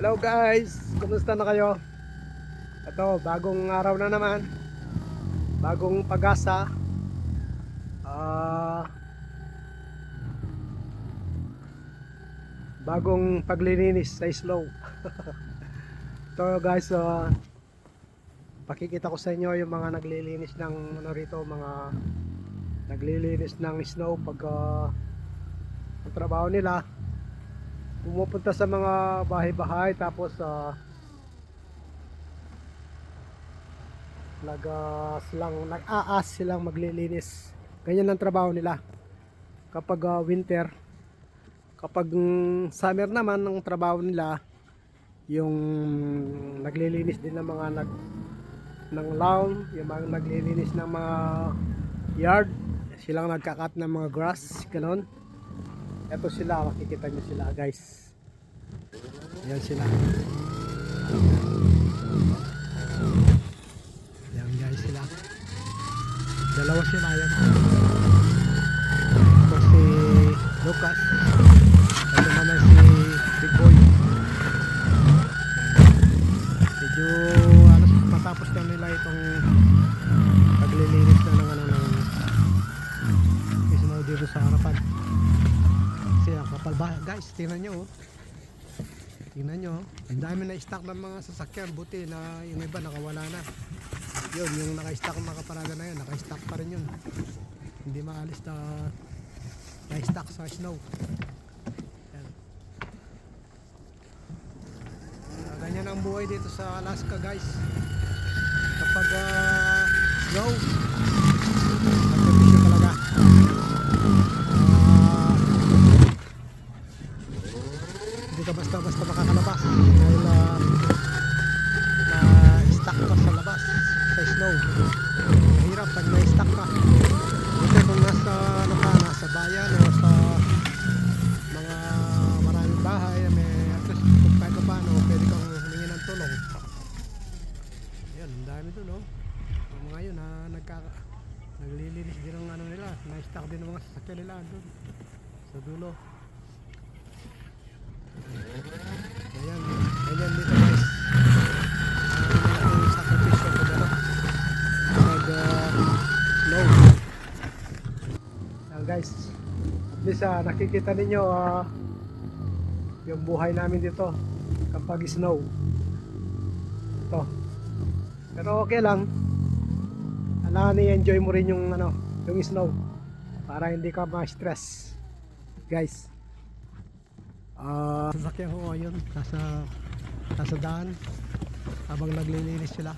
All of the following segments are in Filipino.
Hello guys, kumusta na kayo? Ito, bagong araw na naman. Bagong pag-asa. Bagong paglilinis sa slow. Ito guys, pakikita ko sa inyo yung mga naglilinis ng ano rito, mga naglilinis ng snow pag ang trabaho nila. Pumupunta sa mga bahay-bahay tapos nag-aas silang maglilinis. Ganyan ang trabaho nila kapag winter. Kapag summer naman, ang trabaho nila yung naglilinis din ng mga ng lawn, yung mga naglilinis ng mga yard, silang nagkakat ng mga grass, ganon. Ito sila, makikita nyo sila guys. Yan sila. Yan guys sila. Dalawa sila yan. Ito si Lucas. Ito naman si Big Boy. Medyo alas matapos na nila itong paglilinis na ng snow dito sa harapan. Kasi ang kapal ba guys, tingnan nyo. Tingnan nyo, ang dami na stock ng mga sasakyan. Buti na yung iba nakawala na. Yun, yung naka-stock makaparada na yun, naka-stock pa rin yun. Hindi maalis na stock sa snow. Yan. Ganyan ang buhay dito sa Alaska guys. Kapag snow, magkabisyo talaga. Hindi ka basta-basta makakalabas dahil na-stuck ka sa labas sa snow. Mahirap pag na-stuck ka. Kasi kung nasa bayan o sa mga maraming bahay, at least kung paano pwede kang humingi ng tulong. Ayan, ang dami doon, no? Ang mga yun naglilinis din ng ano nila, na-stuck din ng mga sasakyan nila doon sa dulo. Ayan, ganyan dito guys. Ang sakripisyo ko dito pag snow. Ayan guys, at least nakikita ninyo yung buhay namin dito kapag snow. Ito, pero okay lang. I-enjoy mo rin yung yung snow para hindi ka ma-stress guys. Sasakyan ko ngayon nasa daan habang naglilinis sila.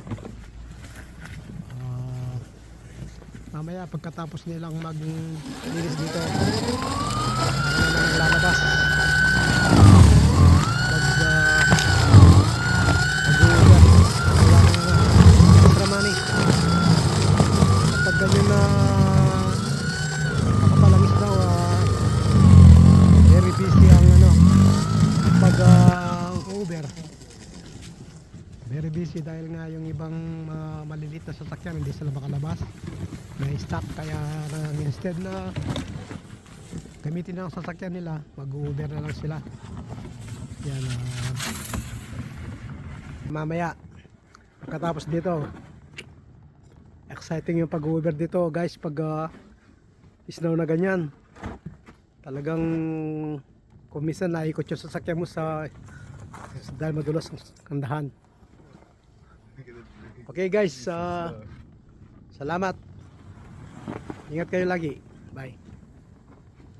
Mamaya pagkatapos nilang maglinis dito, ako naman lalabas mag-uber. Wala nang extra money kapag ganyan na nakapalangis daw. Very busy ang pag Uber. Very busy dahil nga yung ibang maliliit na sasakyan hindi sila makalabas, may stop, kaya instead na gamitin ang sasakyan nila, mag-Uber na lang sila. Yan, mamaya pagkatapos dito, exciting yung pag-Uber dito guys. Pag snow na ganyan, talagang kung minsan naikot yung sasakyan mo dahil madulas ang kandahan. Okay guys, salamat. Ingat kayo lagi. Bye.